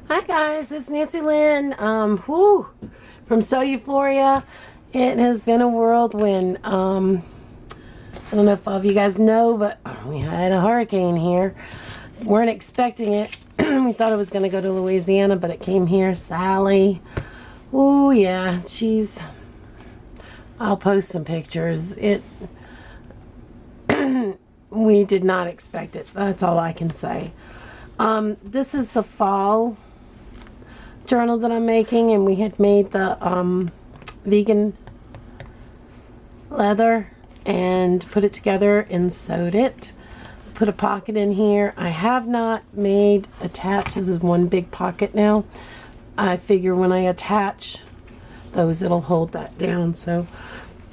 Hi guys, it's Nancy Lynn. From So Euphoria. It has been a whirlwind. I don't know if all of you guys know, but we had a hurricane here. Weren't expecting it. We thought it was going to go to Louisiana, but it came here. Sally. Oh yeah, I'll post some pictures. We did not expect it. That's all I can say. This is the fall journal that I'm making, and we had made the vegan leather and put it together and sewed it. Put a pocket in here. I have not made attach. This is one big pocket now. I figure when I attach those, it'll hold that down, so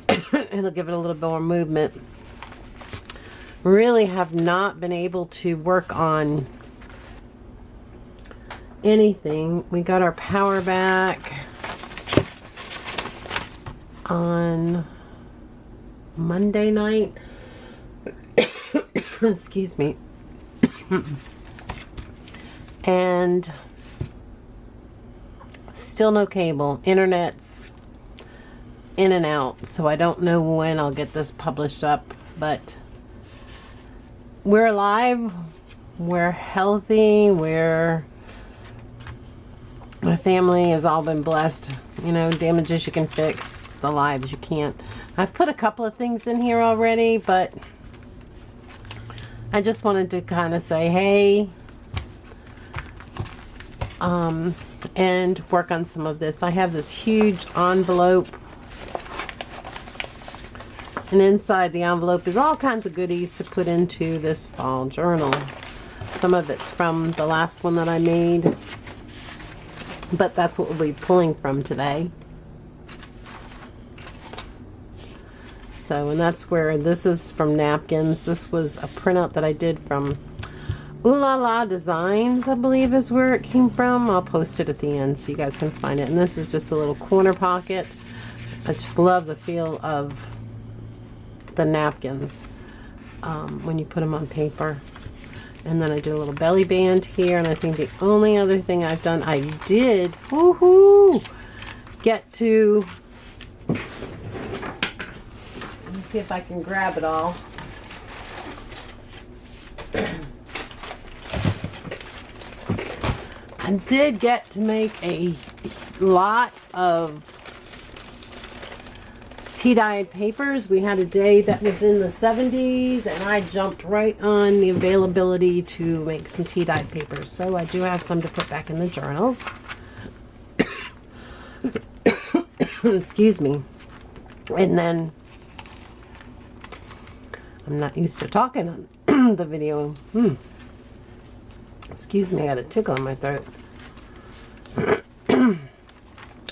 it'll give it a little bit more movement. Really have not been able to work on anything. We got our power back on Monday night. Excuse me. And still no cable. Internet's in and out, so I don't know when I'll get this published up, but we're alive, we're healthy, my family has all been blessed. You know, damages you can fix, it's the lives you can't. I've put a couple of things in here already, but I just wanted to kind of say hey, and work on some of this. I have this huge envelope, and inside the envelope is all kinds of goodies to put into this fall journal. Some of it's from the last one that I made, but that's what we'll be pulling from today. So, and that's where this is from napkins. This was a printout that I did from Ooh La La Designs, I believe is where it came from. I'll post it at the end so you guys can find it. And this is just a little corner pocket. I just love the feel of the napkins when you put them on paper. And then I did a little belly band here, and I think the only other thing I've done, I did get to, let me see if I can grab it all. I did get to make a lot of tea-dyed papers. We had a day that was in the 70s, and I jumped right on the availability to make some tea-dyed papers. So I do have some to put back in the journals. Excuse me. And then, I'm not used to talking on the video. Excuse me, I got a tickle in my throat.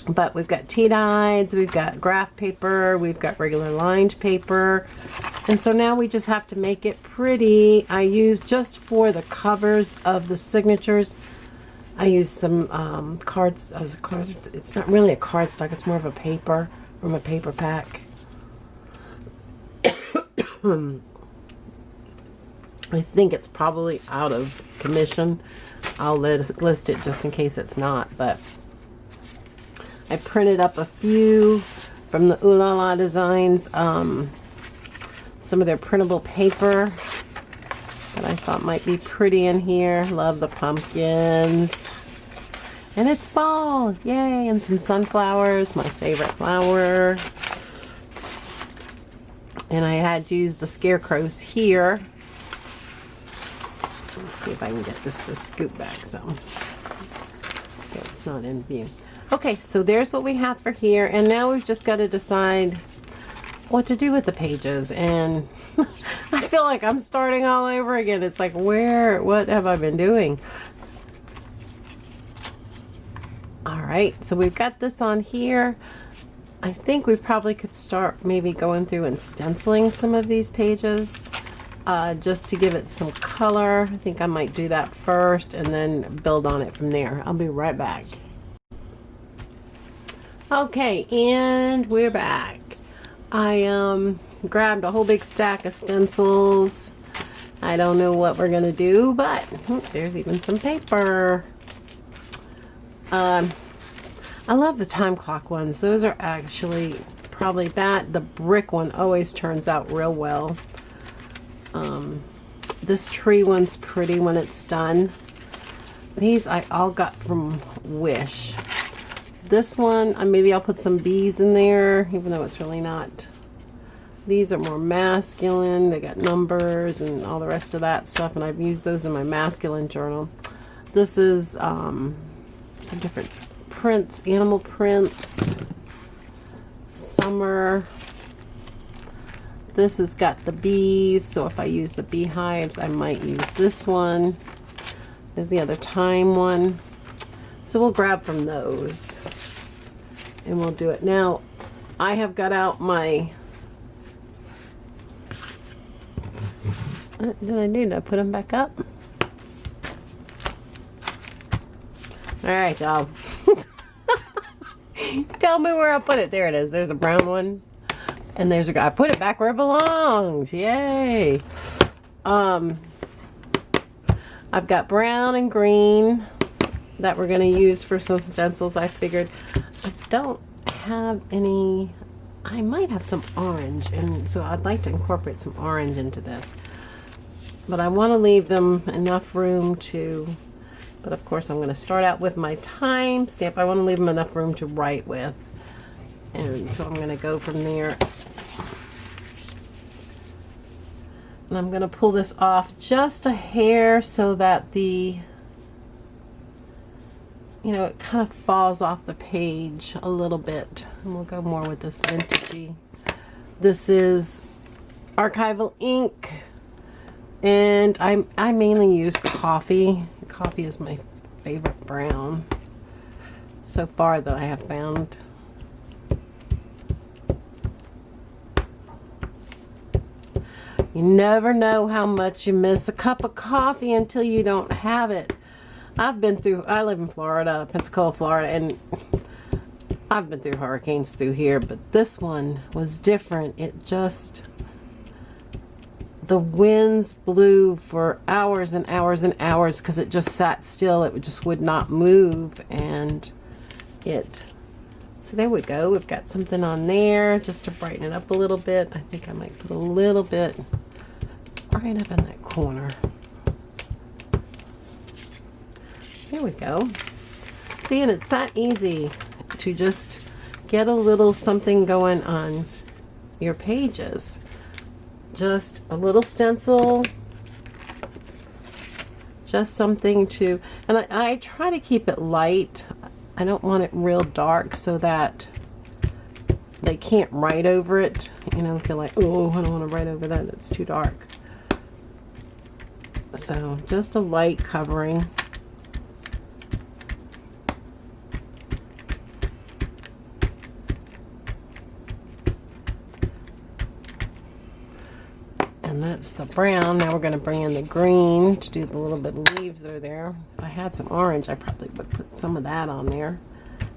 But we've got tea dyes, we've got graph paper, we've got regular lined paper. And so now we just have to make it pretty. I use, just for the covers of the signatures, I use some cards. It's not really a cardstock, it's more of a paper from a paper pack. I think it's probably out of commission. I'll list it just in case it's not, but I printed up a few from the Ooh La La Designs, some of their printable paper that I thought might be pretty in here. Love the pumpkins. And it's fall, yay! And some sunflowers, my favorite flower. And I had used the scarecrows here. Let's see if I can get this to scoot back so it's not in view. Okay, so there's what we have for here, and now we've just got to decide what to do with the pages. And I feel like I'm starting all over again. It's like, what have I been doing? Alright, so we've got this on here. I think we probably could start maybe going through and stenciling some of these pages just to give it some color. I think I might do that first and then build on it from there. I'll be right back. Okay, and we're back. I grabbed a whole big stack of stencils. I don't know what we're gonna do, but there's even some paper. I love the time clock ones. Those are actually probably the brick one always turns out real well. This tree one's pretty when it's done. These I all got from Wish. This one, maybe I'll put some bees in there, even though it's really not. These are more masculine. They got numbers and all the rest of that stuff, and I've used those in my masculine journal. This is some different prints, animal prints, summer. This has got the bees, so if I use the beehives, I might use this one. There's the other time one. So we'll grab from those and we'll do it. Now, I have got out my... What did I do? Did I put them back up? Alright, y'all. Tell me where I put it. There it is. There's a brown one. And there's a guy. I put it back where it belongs. Yay. I've got brown and green that we're going to use for some stencils. I figured I don't have any. I might have some orange, and so I'd like to incorporate some orange into this. But I want to leave them enough room to, but of course I'm going to start out with my time stamp. I want to leave them enough room to write with. And so I'm going to go from there. And I'm going to pull this off just a hair so that the, you know, it kind of falls off the page a little bit. And we'll go more with this vintagey. This is archival ink. And I mainly use coffee. Coffee is my favorite brown so far that I have found. You never know how much you miss a cup of coffee until you don't have it. I live in Florida, Pensacola, Florida, and I've been through hurricanes through here, but this one was different. It just, the winds blew for hours and hours and hours because it just sat still. It just would not move, and so there we go. We've got something on there just to brighten it up a little bit. I think I might put a little bit right up in that corner. There we go. See, and it's that easy to just get a little something going on your pages. Just a little stencil. Just something to, and I try to keep it light. I don't want it real dark so that they can't write over it. You know, feel like, oh, I don't want to write over that. It's too dark. So just a light covering. And that's the brown. Now we're going to bring in the green to do the little bit of leaves that are there. If I had some orange, I probably would put some of that on there.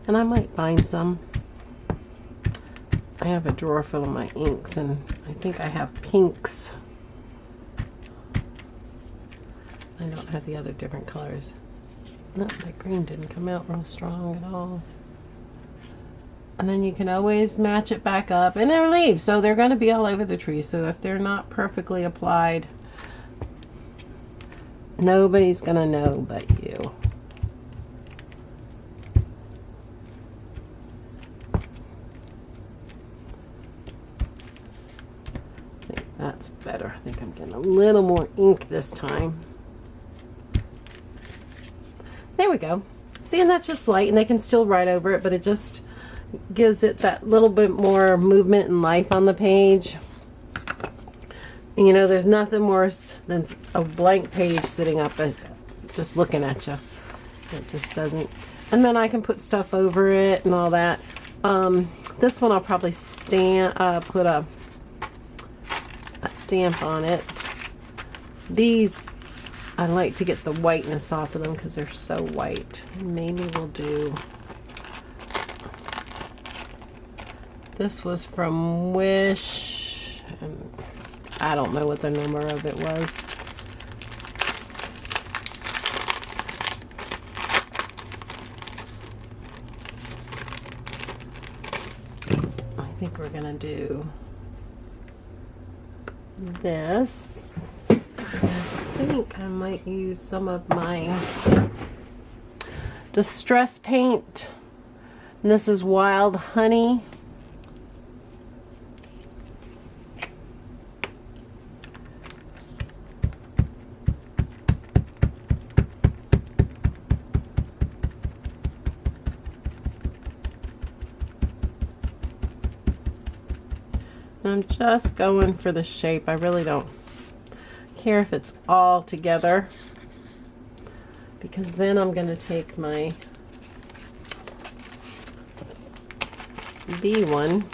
And I might find some. I have a drawer full of my inks, and I think I have pinks. I don't have the other different colors. No, that green didn't come out real strong at all. And then you can always match it back up. And they're leaves, so they're going to be all over the tree. So if they're not perfectly applied, nobody's going to know but you. I think that's better. I think I'm getting a little more ink this time. There we go. See, and that's just light, and they can still write over it, but it just gives it that little bit more movement and life on the page. And you know, there's nothing worse than a blank page sitting up and just looking at you. It just doesn't. And then I can put stuff over it and all that. This one I'll probably put a stamp on it. These, I like to get the whiteness off of them because they're so white. Maybe we'll do, this was from Wish, and I don't know what the number of it was. think we're gonna do this. I think I might use some of my distress paint. And this is Wild Honey. I'm just going for the shape. I really don't care if it's all together, because then I'm going to take my B one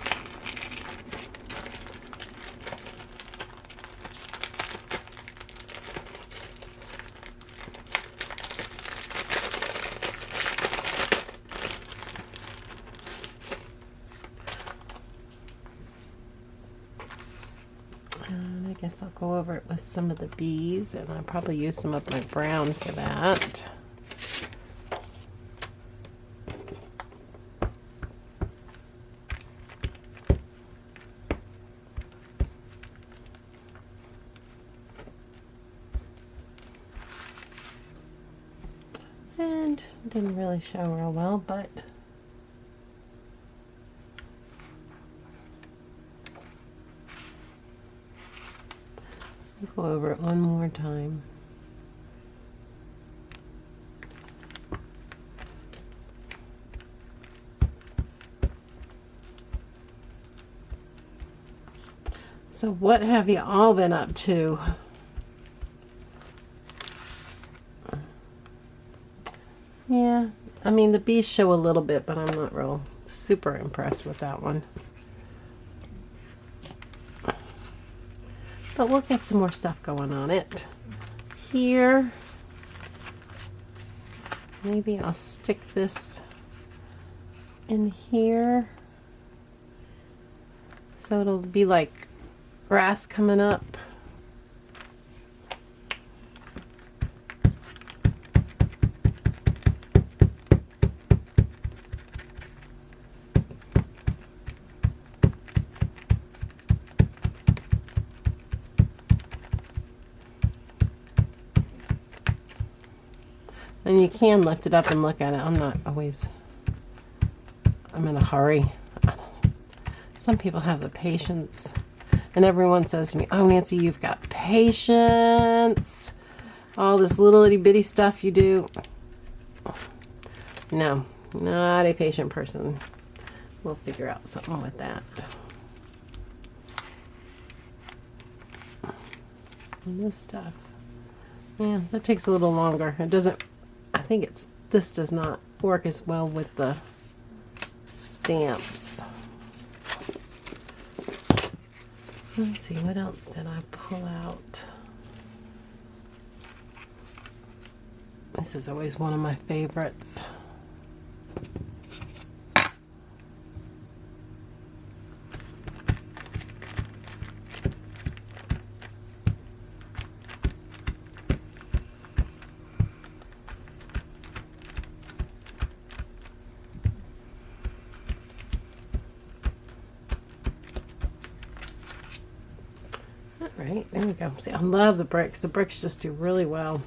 and I guess I'll go over it with some of the B's, and I'll probably use some of my brown for that. And didn't really show real well, but I'll go over it one more time. So what have you all been up to? Yeah, I mean the bees show a little bit, but I'm not real super impressed with that one. But we'll get some more stuff going on it. Here, maybe I'll stick this in here so it'll be like grass coming up. And you can lift it up and look at it. I'm in a hurry. Some people have the patience. And everyone says to me, oh, Nancy, you've got patience. All this little itty bitty stuff you do. No, not a patient person. We'll figure out something with that. And this stuff. Yeah, that takes a little longer. It doesn't, I think this does not work as well with the stamps. Let's see, what else did I pull out? This is always one of my favorites. Right, there we go. See, I love the bricks. The bricks just do really well.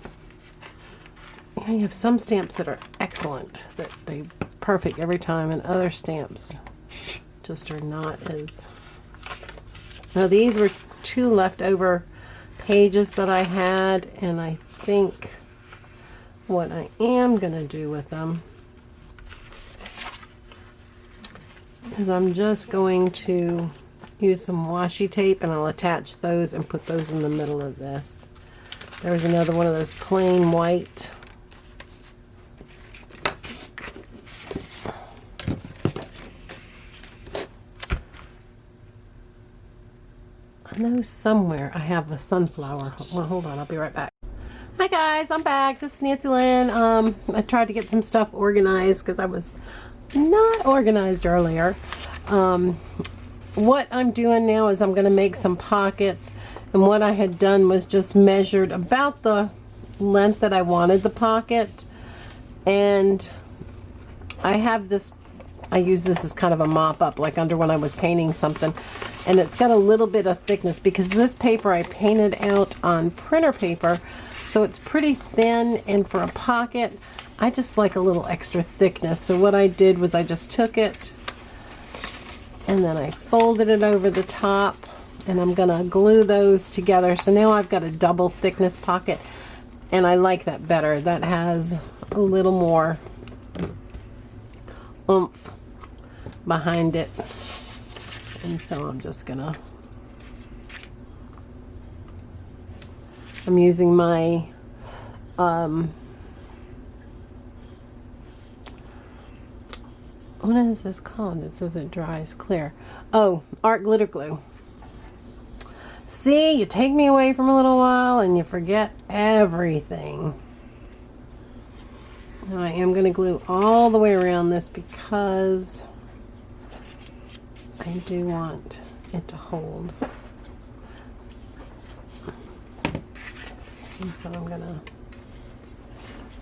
Yeah, you have some stamps that are excellent, that they perfect every time, and other stamps just are not as. Now these were 2 leftover pages that I had, and I think what I am going to do with them is I'm just going to use some washi tape, and I'll attach those and put those in the middle of this. There's another one of those plain white. I know somewhere I have a sunflower. Well, hold on, I'll be right back. Hi guys, I'm back. This is Nancy Lynn. I tried to get some stuff organized because I was not organized earlier. What I'm doing now is I'm going to make some pockets, and what I had done was just measured about the length that I wanted the pocket, and I have this I use this as kind of a mop up, like under when I was painting something. And it's got a little bit of thickness because this paper I painted out on printer paper, so it's pretty thin, and for a pocket I just like a little extra thickness. So what I did was I just took it and then I folded it over the top, and I'm gonna glue those together. So now I've got a double thickness pocket, and I like that better. That has a little more oomph behind it. And so I'm just gonna, I'm using my what is this called? It says it dries clear. Oh, art glitter glue. See, you take me away from a little while and you forget everything. Now I am going to glue all the way around this because I do want it to hold. And so I'm going to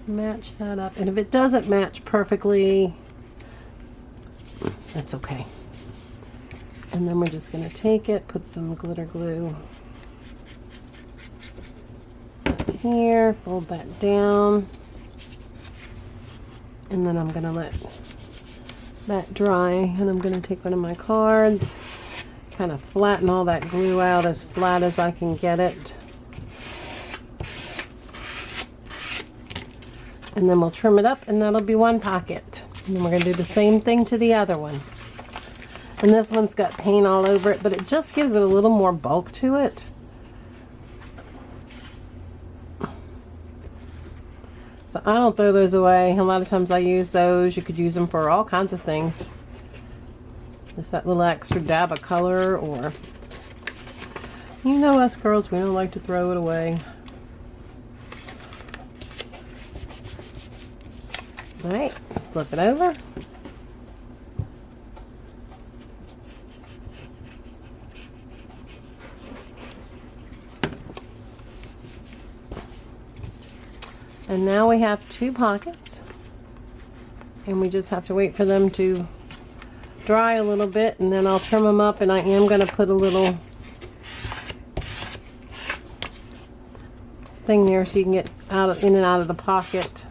match that up. And if it doesn't match perfectly, that's okay. And then we're just going to take it, put some glitter glue here, fold that down, and then I'm going to let that dry, and I'm going to take one of my cards, kind of flatten all that glue out as flat as I can get it, and then we'll trim it up, and that'll be one pocket. And then we're going to do the same thing to the other one. And this one's got paint all over it, but it just gives it a little more bulk to it. So I don't throw those away. A lot of times I use those. You could use them for all kinds of things. Just that little extra dab of color, or, you know, us girls, we don't like to throw it away. All right, flip it over. And now we have two pockets, and we just have to wait for them to dry a little bit, and then I'll trim them up, and I am going to put a little thing there so you can get out in and out of the pocket.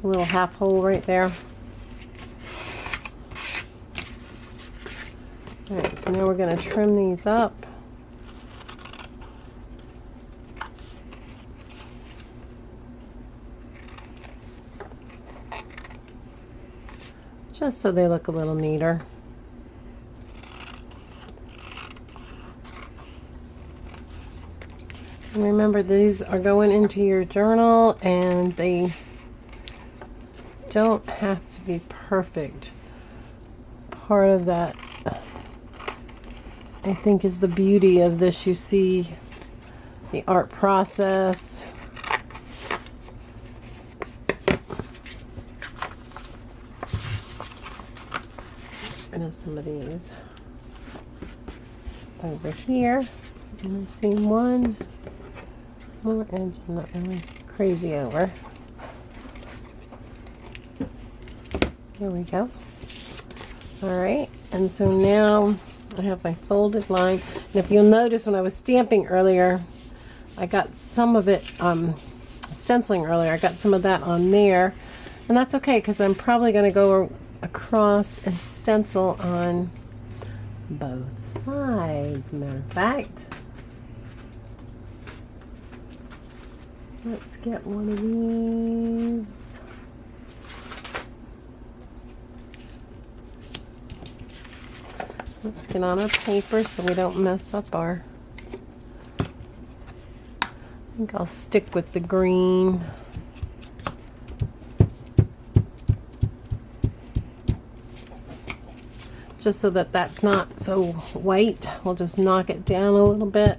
A little half hole right there. Alright, so now we're going to trim these up. Just so they look a little neater. And remember, these are going into your journal, and they don't have to be perfect. Part of that, I think, is the beauty of this. You see the art process. And some of these over here, and I see one more edge I'm not really crazy over. There we go. Alright, and so now I have my folded line, and if you'll notice, when I was stamping earlier, I got some of it, stenciling earlier, I got some of that on there, and that's okay because I'm probably going to go across and stencil on both sides. Matter of fact, let's get one of these. Let's get on our paper so we don't mess up our, I think I'll stick with the green. Just so that that's not so white, we'll just knock it down a little bit.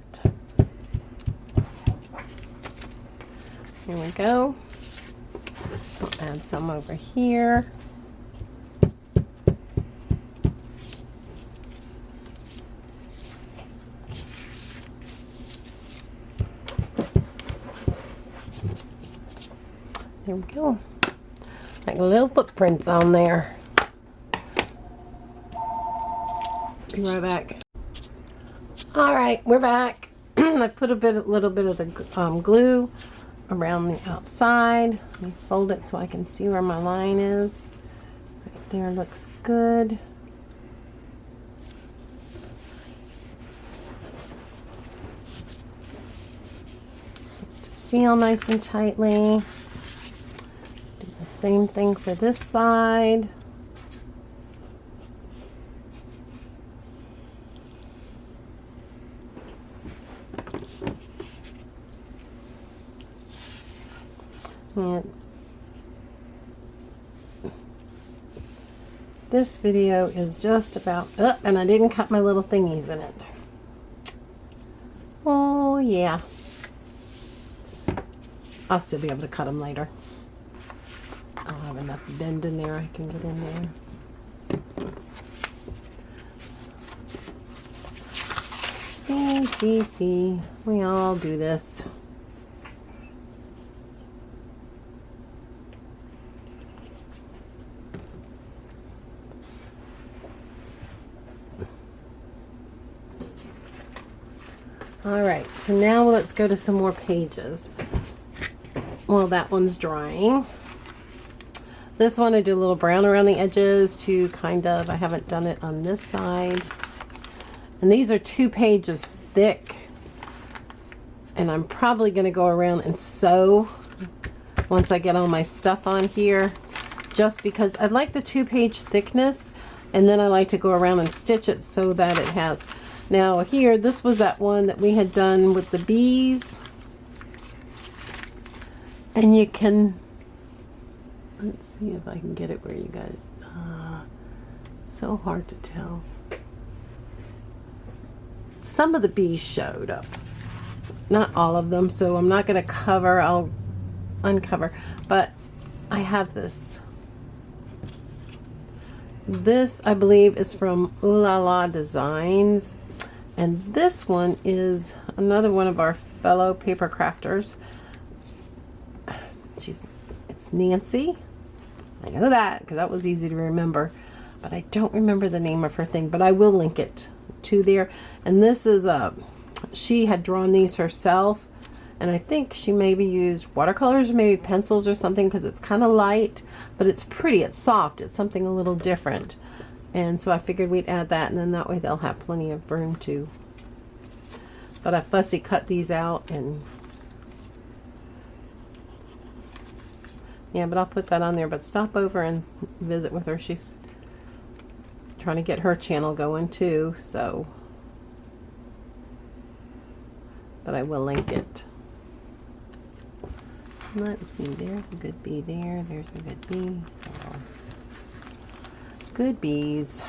Here we go. I'll add some over here. There we go. Like little footprints on there. Be right back. All right, we're back. I put a little bit of the glue around the outside. Let me fold it so I can see where my line is. Right there looks good. To seal nice and tightly. Do the same thing for this side. And this video is just about, and I didn't cut my little thingies in it. Oh yeah. I'll still be able to cut them later. I'll have enough bend in there I can get in there. See. We all do this. Alright, so now let's go to some more pages. Well, that one's drying. This one I do a little brown around the edges to kind of, I haven't done it on this side. And these are 2 pages thick. And I'm probably going to go around and sew once I get all my stuff on here. Just because I like the 2-page thickness. And then I like to go around and stitch it so that it has... Now here, this was that one that we had done with the bees. And you can, let's see if I can get it where you guys, so hard to tell. Some of the bees showed up. Not all of them, so I'm not going to cover, I'll uncover. But I have this. This, I believe, is from Ooh La La Designs. And this one is another one of our fellow paper crafters. It's Nancy. I know that because that was easy to remember. But I don't remember the name of her thing. But I will link it to there. And this is she had drawn these herself. And I think she maybe used watercolors or maybe pencils or something because it's kind of light. But it's pretty. It's soft. It's something a little different. And so I figured we'd add that, and then that way they'll have plenty of room too. But I fussy cut these out, and yeah, but I'll put that on there. But stop over and visit with her. She's trying to get her channel going too, so. But I will link it. Let's see, there's a good bee there. There's a good bee. So. Good bees.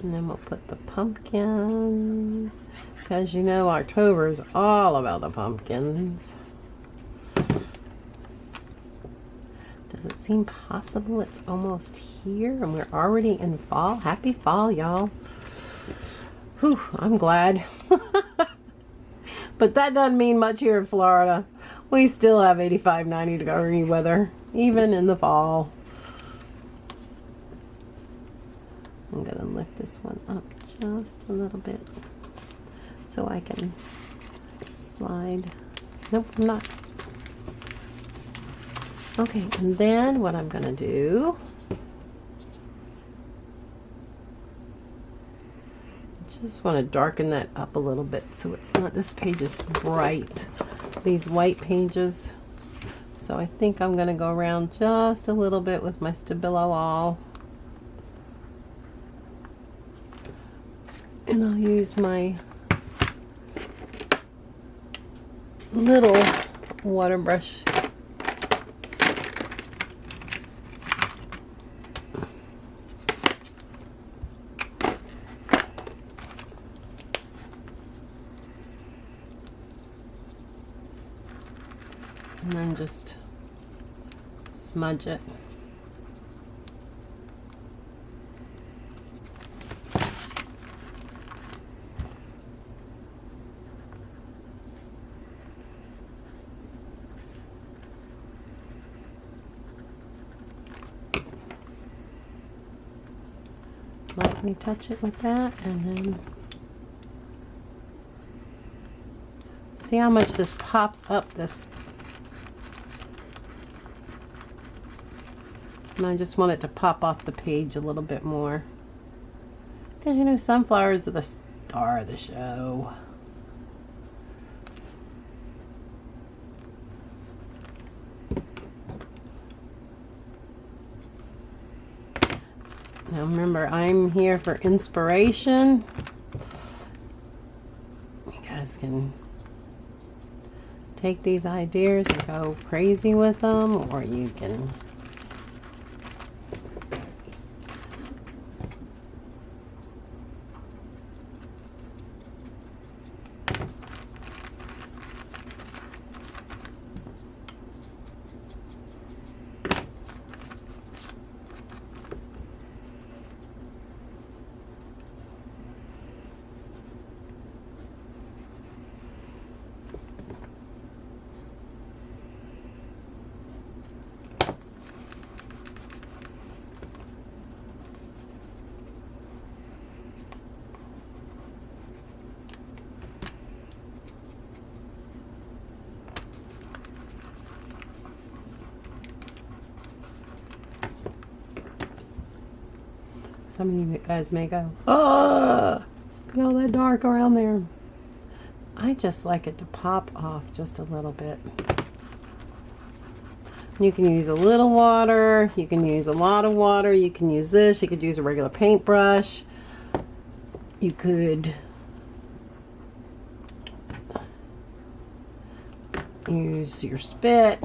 And then we'll put the pumpkins. Because you know October is all about the pumpkins. Does it seem possible it's almost here and we're already in fall? Happy fall, y'all. Whew, I'm glad. But that doesn't mean much here in Florida. We still have 85, 90 degree weather, even in the fall. I'm going to lift this one up just a little bit so I can slide. Nope, I'm not. Okay, and then what I'm going to do, just want to darken that up a little bit so it's not, this page is bright. These white pages. So I think I'm going to go around just a little bit with my Stabilo All. And I'll use my little water brush. And then just smudge it. lightly touch it with that, and then see how much this pops up this. And I just want it to pop off the page a little bit more. Because you know, sunflowers are the star of the show. Now remember, I'm here for inspiration. You guys can take these ideas and go crazy with them, or you can some of you guys may go, oh, look at all that dark around there. I just like it to pop off just a little bit. You can use a little water, you can use a lot of water, you can use this, you could use a regular paintbrush, you could use your spit,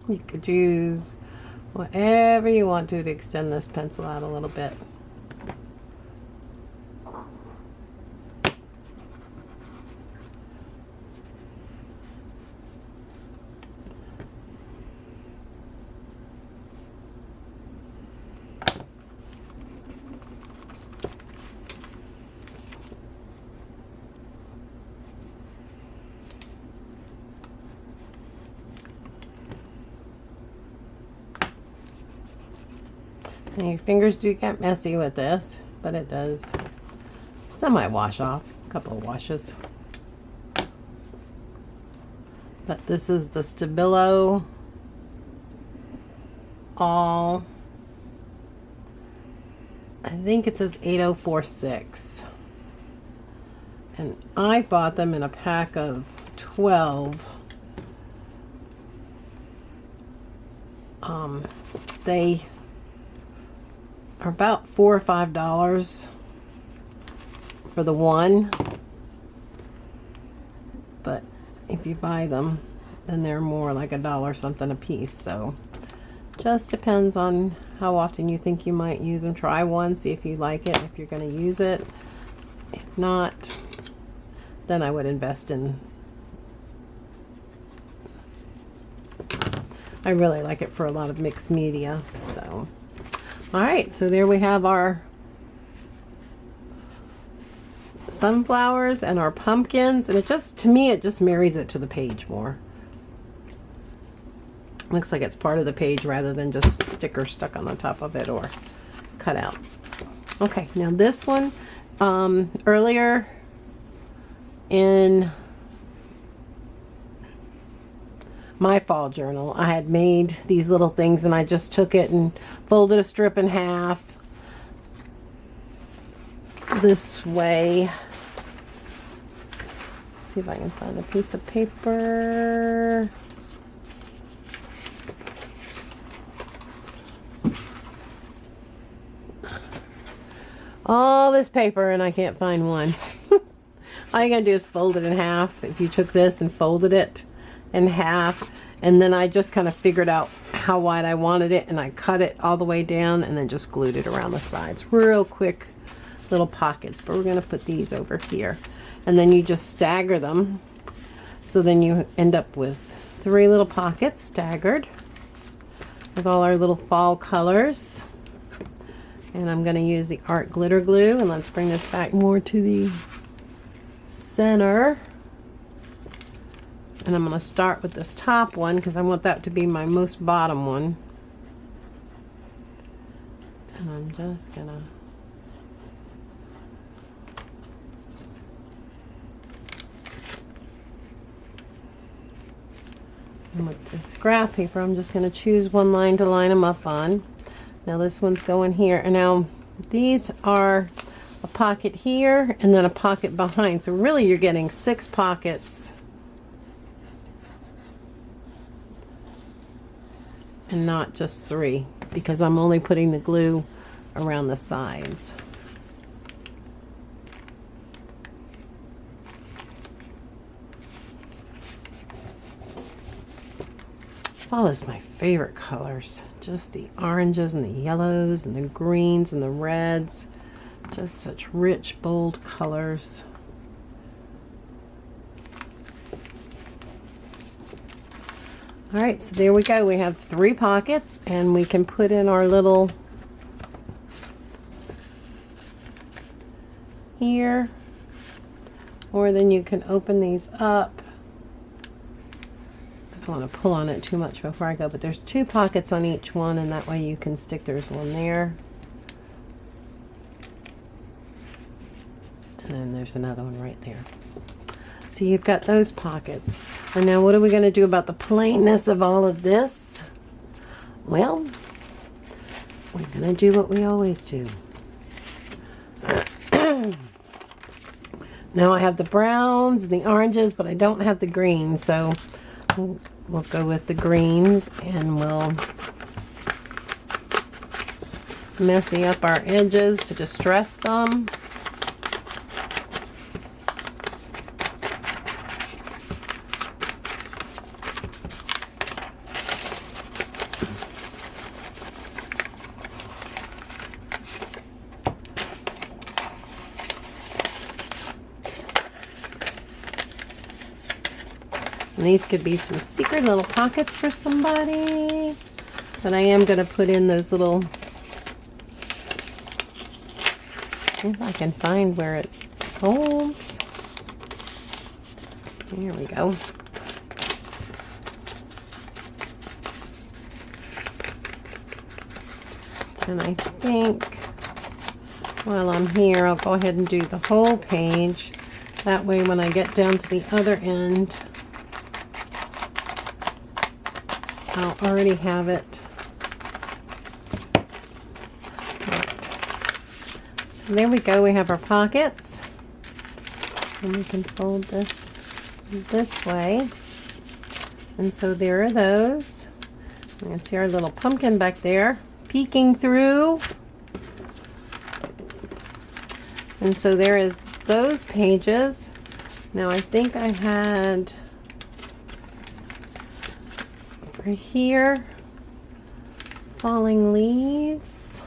you could use whatever you want to extend this pencil out a little bit. And your fingers do get messy with this, but it does semi-wash off, a couple of washes. But this is the Stabilo All, I think it says 8046. And I bought them in a pack of 12. They are about $4 or $5 for the one, but if you buy them, then they're more like $1 something a piece. So just depends on how often you think you might use them. Try one, see if you like it, if you're going to use it. If not, then I would invest in. I really like it for a lot of mixed media. So alright, so there we have our sunflowers and our pumpkins, and it just, to me, it just marries it to the page more. Looks like it's part of the page rather than just stickers stuck on the top of it or cutouts. Okay, now this one, earlier in my fall journal, I had made these little things, and I just took it and folded a strip in half this way. Let's see if I can find a piece of paper. All this paper and I can't find one. All you're going to do is fold it in half. If you took this and folded it in half, and then I just kind of figured out how wide I wanted it, and I cut it all the way down and then just glued it around the sides. Real quick little pockets, but we're going to put these over here, and then you just stagger them, so then you end up with 3 little pockets staggered with all our little fall colors. And I'm going to use the art glitter glue, and let's bring this back more to the center. And I'm going to start with this top one because I want that to be my most bottom one. And I'm just going to And with this graph paper, I'm just going to choose one line to line them up on. Now this one's going here. And now these are a pocket here and then a pocket behind. So really you're getting 6 pockets. And not just 3, because I'm only putting the glue around the sides. Fall is my favorite colors. Just the oranges and the yellows and the greens and the reds. Just such rich, bold colors. Alright, so there we go. We have 3 pockets, and we can put in our little here, or then you can open these up. I don't want to pull on it too much before I go, but there's 2 pockets on each one, and that way you can stick, there's one there, and then there's another one right there. So you've got those pockets. And now what are we going to do about the plainness of all of this? Well, we're going to do what we always do. Now I have the browns and the oranges, but I don't have the greens, so we'll go with the greens, and we'll messy up our edges to distress them. And these could be some secret little pockets for somebody. But I am going to put in those little, if I can find where it holds. Here we go. And I think while I'm here, I'll go ahead and do the whole page. That way when I get down to the other end, I'll already have it. Right. So there we go. We have our pockets. And we can fold this way. And so there are those. You can see our little pumpkin back there peeking through. And so there is those pages. Now I think I had over here falling leaves,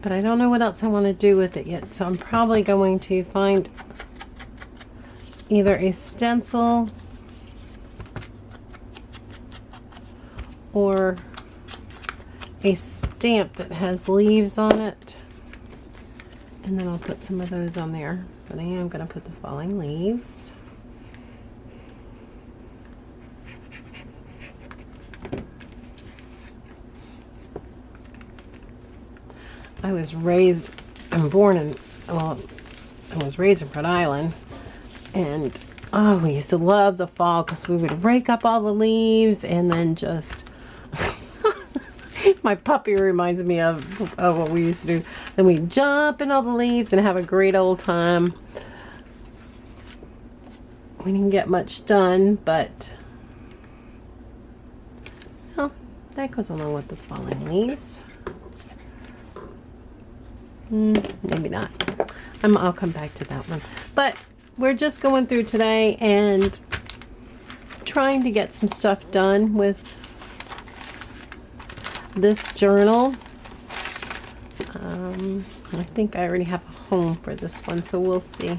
but I don't know what else I want to do with it yet, so I'm probably going to find either a stencil or a stamp that has leaves on it, and then I'll put some of those on there. But I am going to put the falling leaves. I was raised in Rhode Island, and oh, we used to love the fall because we would rake up all the leaves and then just my puppy reminds me of what we used to do. Then we'd jump in all the leaves and have a great old time. We didn't get much done, but well, that goes along with the falling leaves. Maybe not. I'll come back to that one. But we're just going through today and trying to get some stuff done with this journal. I think I already have a home for this one, so we'll see.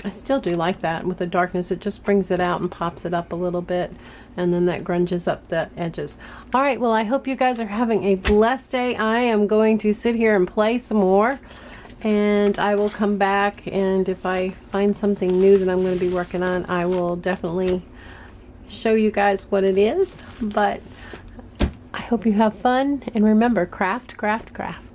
I still do like that with the darkness. It just brings it out and pops it up a little bit, and then that grunges up the edges. All right, well, I hope you guys are having a blessed day. I am going to sit here and play some more, and I will come back, and if I find something new that I'm going to be working on, I will definitely show you guys what it is. But I hope you have fun, and remember, craft, craft, craft.